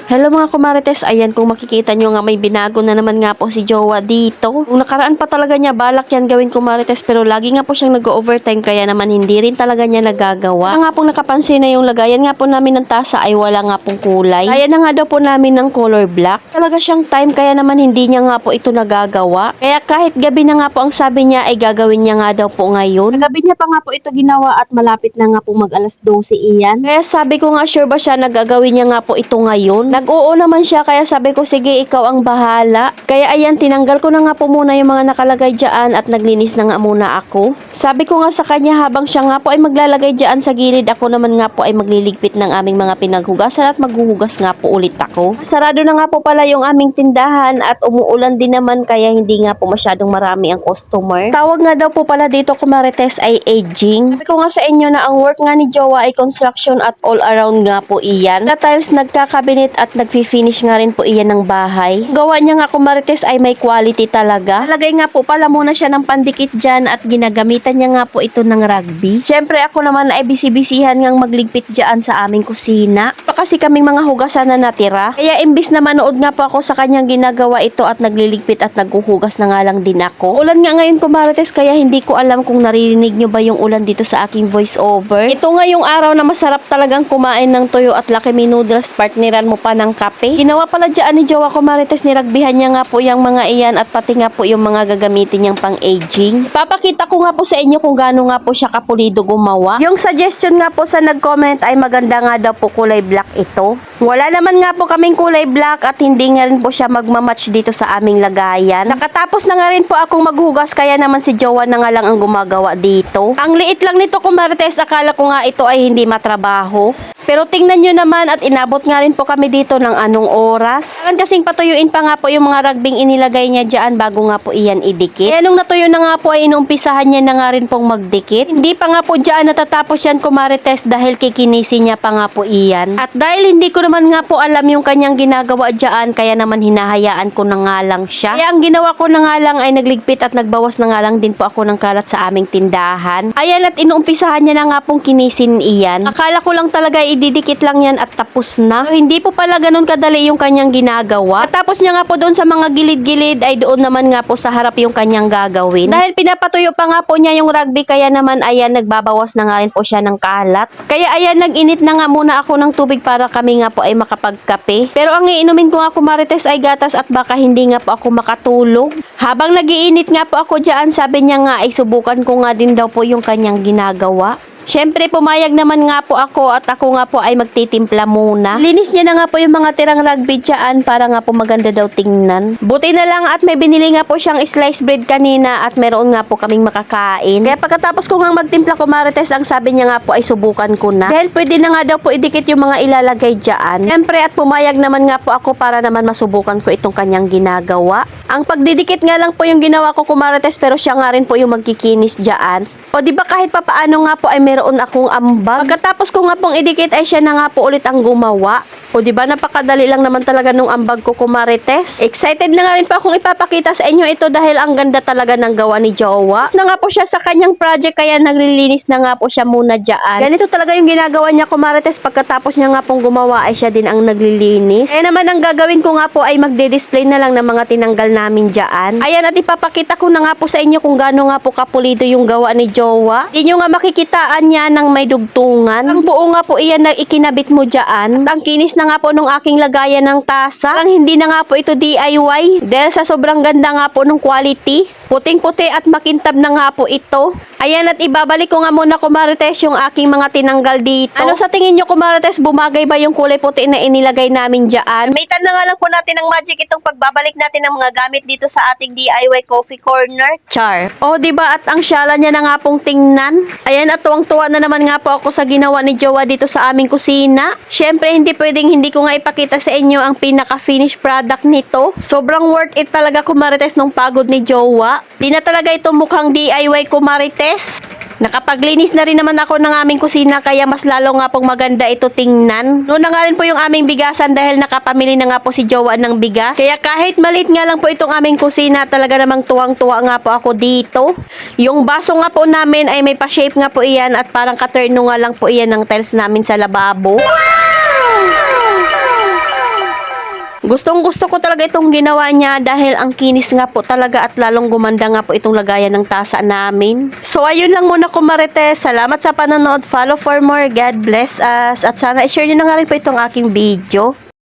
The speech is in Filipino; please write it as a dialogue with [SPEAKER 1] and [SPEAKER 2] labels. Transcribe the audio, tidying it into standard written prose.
[SPEAKER 1] Hello mga kumarites, ayan kung makikita nyo nga may binago na naman nga po si Jowa dito. Kung nakaraan pa talaga niya balak yan gawin kumarites pero lagi nga po siyang nag-overtime kaya naman hindi rin talaga niya nagagawa. Kaya nga pong nakapansin na yung lagayan nga po namin ng tasa ay wala nga pong kulay. Kaya na nga daw po namin ng color black. Talaga siyang time kaya naman hindi niya nga po ito nagagawa. Kaya kahit gabi na nga po ang sabi niya ay gagawin niya nga daw po ngayon. Gabi niya pa nga po ito ginawa at malapit na nga po mag alas 12 iyan. Kaya sabi ko nga sure ba siya nagagawin niya nga po ito ngayon. Nag-oo naman siya kaya sabi ko sige ikaw ang bahala. Kaya ayan tinanggal ko na nga po muna yung mga nakalagay dyan at naglinis na nga muna ako. Sabi ko nga sa kanya habang siya nga po ay maglalagay dyan sa gilid ako naman nga po ay magliligpit ng aming mga pinaghugasan at maghuhugas nga po ulit ako. Sarado na nga po pala yung aming tindahan at umuulan din naman kaya hindi nga po masyadong marami ang customer. Tawag nga daw po pala dito kumarites ay aging. Sabi ko nga sa inyo na ang work nga ni Jowa ay construction at all around nga po iyan. Na tiles nagkakabinet at nagfi-finish nga rin po iyan ng bahay. Gawa niya nga kumarites ay may quality talaga. Lagay nga po pala muna siya ng pandikit dyan at ginagamitan niya nga po ito ng rugby. Syempre ako naman ay bisi-bisihan ngang magligpit dyan sa aming kusina. Pa kasi kaming mga hugasan na natira. Kaya imbis na manood nga po ako sa kanyang ginagawa ito at nagliligpit at naghuhugas na nga lang din ako. Ulan nga ngayon kumarites kaya hindi ko alam kung naririnig nyo ba yung ulan dito sa aking voice over. Ito nga yung araw na masarap talagang kumain ng tuyo at Lucky Me noodles, partneran mo pa ng kape. Ginawa pala dyan ni Jowa kumarites, niragbihan niya nga po yung mga iyan at pati nga po yung mga gagamitin niyang pang-aging. Papakita ko nga po sa inyo kung gaano nga po siya kapulido gumawa. Yung suggestion nga po sa nag-comment ay maganda nga daw po kulay black ito. Wala naman nga po kaming kulay black at hindi nga rin po siya magmamatch dito sa aming lagayan. Nakatapos na nga rin po akong maghugas kaya naman si Jowa na nga lang ang gumagawa dito. Ang liit lang nito kumarites, akala ko nga ito ay hindi matrabaho. Pero tingnan nyo naman at inabot nga rin po kami dito ng anong oras. Kasing patuyuin pa nga po yung mga ragbing inilagay niya dyan bago nga po iyan idikit. Kaya nung natuyo na nga po ay inumpisahan niya na nga rin pong magdikit. Hindi pa nga po dyan natatapos yan kumarites dahil kikinisin niya pa nga po iyan. At dahil hindi ko naman nga po alam yung kanyang ginagawa dyan kaya naman hinahayaan ko na nga lang siya. Kaya ang ginawa ko na nga lang ay nagligpit at nagbawas na nga lang din po ako ng kalat sa aming tindahan. Ayan at inumpisahan niya na nga pong kinisin iyan. Akala ko lang talaga ididikit lang yan at tapos na. So, hindi po pala ganun kadali yung kanyang ginagawa. At tapos niya nga po doon sa mga gilid-gilid ay doon naman nga po sa harap yung kanyang gagawin. Dahil pinapatuyo pa nga po niya yung rugby kaya naman ayan nagbabawas na nga rin po siya ng kalat. Kaya ayan nag-init na nga muna ako ng tubig para kami nga po ay makapagkape. Pero ang iinumin ko nga kumarites ay gatas at baka hindi nga po ako makatulog. Habang nagiinit nga po ako dyan sabi niya nga ay subukan ko nga din daw po yung kanyang ginagawa. Siyempre, pumayag naman nga po ako at ako nga po ay magtitimpla muna. Linis niya na nga po yung mga tirang rugby dyan para nga po maganda daw tingnan. Buti na lang at may binili nga po siyang sliced bread kanina at meron nga po kaming makakain. Kaya pagkatapos ko nga magtimpla kumarites, ang sabi niya nga po ay subukan ko na. Dahil pwede na nga daw po idikit yung mga ilalagay dyan. Siyempre at pumayag naman nga po ako para naman masubukan ko itong kanyang ginagawa. Ang pagdidikit nga lang po yung ginawa ko kumarites pero siya nga rin po yung magkikinis dyan. O di ba kahit papaano nga po ay meron akong ambag. Pagkatapos ko nga pong idikit ay siya na nga po ulit ang gumawa. O di ba napakadali lang naman talaga nung ambag ko kumarites. Excited na nga rin po akong ipapakita sa inyo ito dahil ang ganda talaga ng gawa ni Jowa. Na nga po siya sa kanyang project kaya naglilinis na nga po siya muna dyan. Ganito talaga yung ginagawa niya kumarites, pagkatapos niya nga pong gumawa ay siya din ang naglilinis. Kaya naman ang gagawin ko nga po ay magde-display na lang ng mga tinanggal namin dyan. Ayan at ipapakita ko na nga po sa inyo kung gaano nga po kapulido yung gawa ni Jowa. Hindi nyo nga makikitaan niya ng may dugtungan. Ang buo nga po iyan na ikinabit mo dyan. At ang kinis na nga po nung aking lagayan ng tasa. Ang hindi na nga po ito DIY dahil sa sobrang ganda nga po nung quality. Puting-puti at makintab na nga po ito. Ayan at ibabalik ko nga muna kumarites yung aking mga tinanggal dito. Ano sa tingin nyo kumarites, bumagay ba yung kulay puti na inilagay namin dyan? Maitan na nga lang po natin ng magic itong pagbabalik natin ng mga gamit dito sa ating DIY coffee corner. Char. O diba at ang syala niya na nga pong tingnan. Ayan at tuwang-tuwa na naman nga po ako sa ginawa ni Jowa dito sa aming kusina. Syempre hindi pwedeng hindi ko nga ipakita sa inyo ang pinaka-finished product nito. Sobrang worth it talaga kumarites nung pagod ni Jowa. Di na talaga ito mukhang DIY kumarites. Nakapaglinis na rin naman ako ng aming kusina kaya mas lalo nga pong maganda ito tingnan. Noon na nga rin po yung aming bigasan dahil nakapamili na nga po si Jowa ng bigas. Kaya kahit maliit nga lang po itong aming kusina, talaga namang tuwang-tuwa nga po ako dito. Yung baso nga po namin ay may pa-shape nga po iyan at parang katerno nga lang po iyan ng tiles namin sa lababo. Gustong gusto ko talaga itong ginawa niya dahil ang kinis nga po talaga at lalong gumanda nga po itong lagayan ng tasa namin. So ayun lang muna ko Marites. Salamat sa panonood. Follow for more. God bless us. At sana i-share nyo na nga rin po itong aking video.